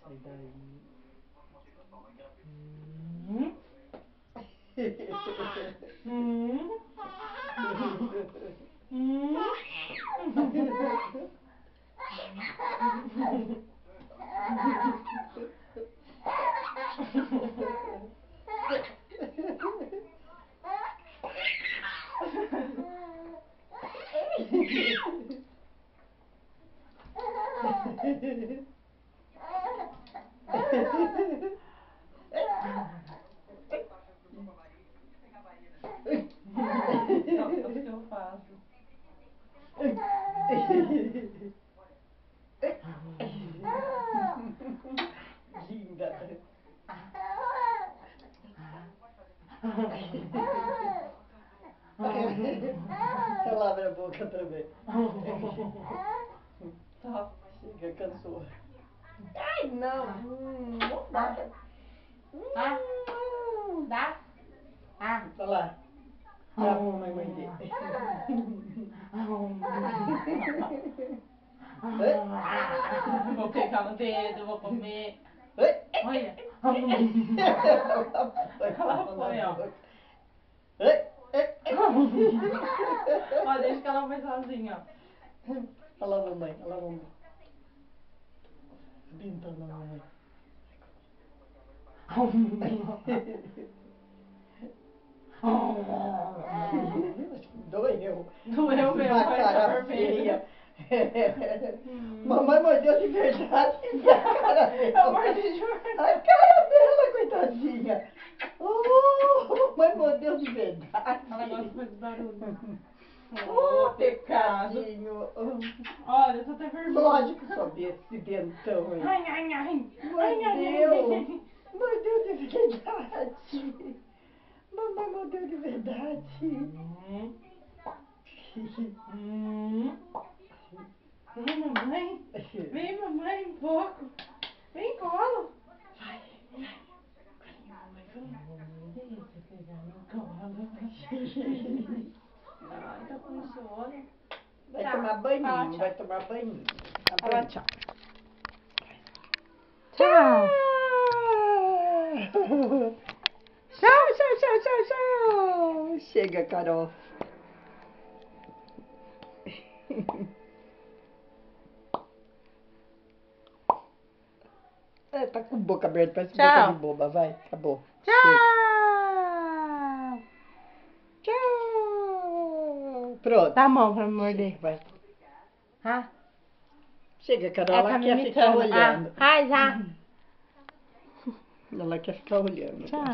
Sai daí. Só que eu faço. Linda. Ela abre a boca também. Só. Chega, cansou. Ai, não. Não dá. Dá? Olha lá. Dá a mãe dele. Vou pegar no dedo, vou comer. Olha. Ela foi, ó. Ó, deixa que ela vai sozinha, ó. Olha lá, mamãe. Olha lá, mamãe. Pintando a mamãe. Doeu. Doeu mesmo, Uma vai cara ficar vermelha. feia. Mamãe mordeu de verdade. A cara dela. Eu mordi de verdade. A cara dela, coitadinha. Mamãe mordeu de verdade. Ela gosta de fazer barulho. Oh, pecadinho. Olha, eu tô até vermelha. Lógico, sabia esse dentão aí. Ai. Mordeu. Mordeu de verdade. Mamãe mordeu de verdade. Vem, mamãe, um pouco. Vem, colo. Vai. Deixa eu pegar no colo. Ai, tá com sono. Vai Tchau. tomar banho, Fala tchau. vai tomar banho. Fala tchau. Tchau. Tchau. Chega, Carol. É, tá com boca aberta, parece boca de boba. Vai, acabou. Tchau. Tchau. Pronto. Dá a mão pra me morder. Vai. Ah, Chega, Carol, ela ela tá me quer ficar imitando. olhando. Ai, já. Ela quer ficar olhando. Tchau.